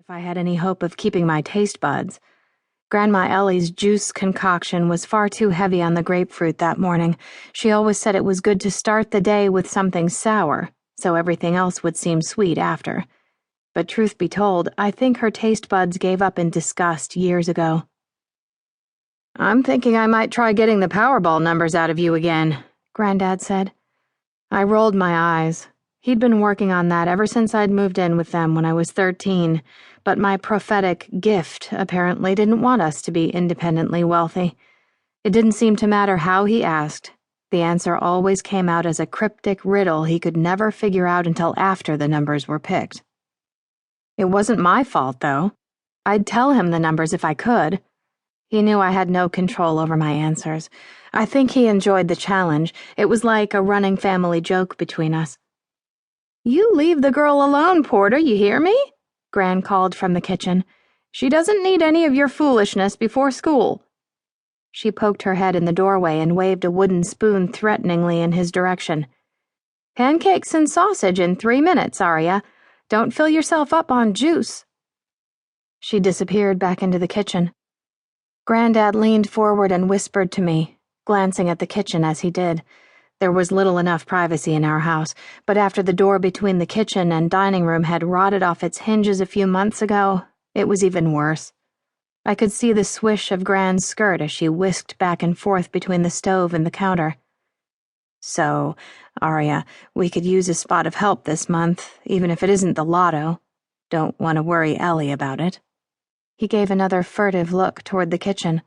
if I had any hope of keeping my taste buds. Grandma Ellie's juice concoction was far too heavy on the grapefruit that morning. She always said it was good to start the day with something sour, so everything else would seem sweet after. But truth be told, I think her taste buds gave up in disgust years ago. "I'm thinking I might try getting the Powerball numbers out of you again," Granddad said. I rolled my eyes. He'd been working on that ever since I'd moved in with them when I was 13, but my prophetic gift apparently didn't want us to be independently wealthy. It didn't seem to matter how he asked. The answer always came out as a cryptic riddle he could never figure out until after the numbers were picked. It wasn't my fault, though. I'd tell him the numbers if I could. He knew I had no control over my answers. I think he enjoyed the challenge. It was like a running family joke between us. "You leave the girl alone, Porter, you hear me?" Gran called from the kitchen. "She doesn't need any of your foolishness before school." She poked her head in the doorway and waved a wooden spoon threateningly in his direction. "Pancakes and sausage in 3 minutes, Aria. Don't fill yourself up on juice." She disappeared back into the kitchen. Granddad leaned forward and whispered to me, glancing at the kitchen as he did. There was little enough privacy in our house, but after the door between the kitchen and dining room had rotted off its hinges a few months ago, it was even worse. I could see the swish of Gran's skirt as she whisked back and forth between the stove and the counter. "So, Aria, we could use a spot of help this month, even if it isn't the lotto. Don't want to worry Ellie about it." He gave another furtive look toward the kitchen.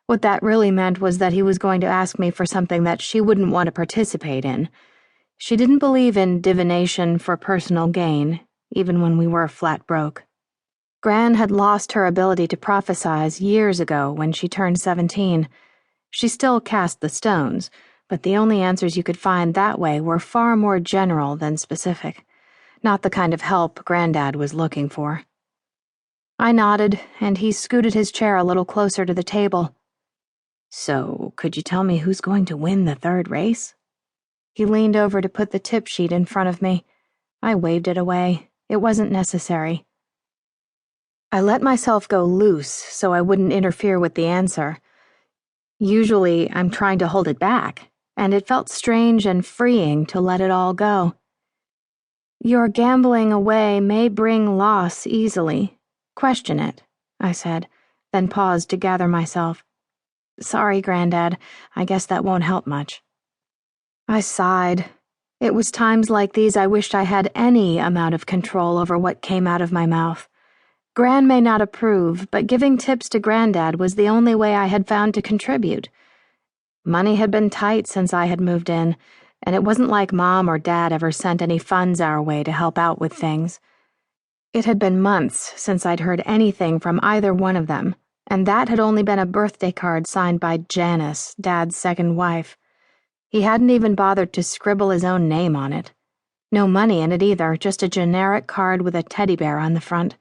What that really meant was that he was going to ask me for something that she wouldn't want to participate in. She didn't believe in divination for personal gain, even when we were flat broke. Gran had lost her ability to prophesize years ago when she turned 17. She still cast the stones, but the only answers you could find that way were far more general than specific, not the kind of help Granddad was looking for. I nodded, and he scooted his chair a little closer to the table. "So, could you tell me who's going to win the third race?" He leaned over to put the tip sheet in front of me. I waved it away. It wasn't necessary. I let myself go loose so I wouldn't interfere with the answer. Usually, I'm trying to hold it back, and it felt strange and freeing to let it all go. "Your gambling away may bring loss easily. Question it," I said, then paused to gather myself. "Sorry, Granddad. I guess that won't help much." I sighed. It was times like these I wished I had any amount of control over what came out of my mouth. Gran may not approve, but giving tips to Granddad was the only way I had found to contribute. Money had been tight since I had moved in, and it wasn't like Mom or Dad ever sent any funds our way to help out with things. It had been months since I'd heard anything from either one of them, and that had only been a birthday card signed by Janice, Dad's second wife. He hadn't even bothered to scribble his own name on it. No money in it either, just a generic card with a teddy bear on the front.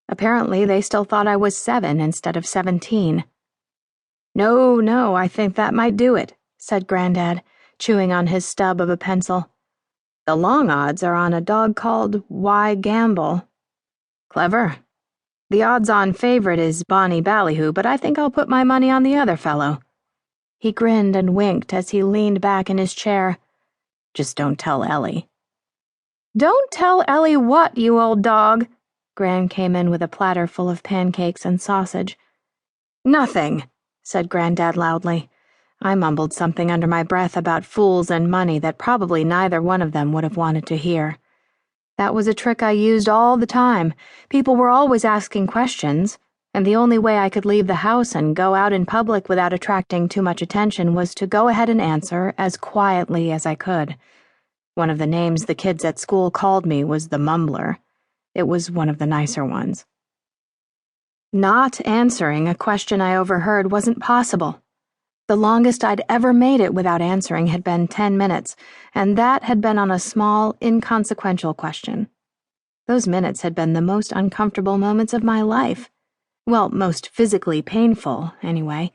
Apparently, they still thought I was 7 instead of 17. No, I think that might do it," said Granddad, chewing on his stub of a pencil. "The long odds are on a dog called Why Gamble." "Clever. The odds-on favorite is Bonnie Ballyhoo, but I think I'll put my money on the other fellow." He grinned and winked as he leaned back in his chair. "Just don't tell Ellie." "Don't tell Ellie what, you old dog?" Gran came in with a platter full of pancakes and sausage. "Nothing," said Granddad loudly. I mumbled something under my breath about fools and money that probably neither one of them would have wanted to hear. That was a trick I used all the time. People were always asking questions, and the only way I could leave the house and go out in public without attracting too much attention was to go ahead and answer as quietly as I could. One of the names the kids at school called me was the Mumbler. It was one of the nicer ones. Not answering a question I overheard wasn't possible. The longest I'd ever made it without answering had been 10 minutes, and that had been on a small, inconsequential question. Those minutes had been the most uncomfortable moments of my life. Well, most physically painful, anyway.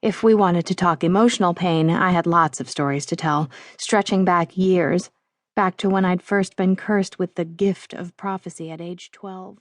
If we wanted to talk emotional pain, I had lots of stories to tell, stretching back years, back to when I'd first been cursed with the gift of prophecy at age 12.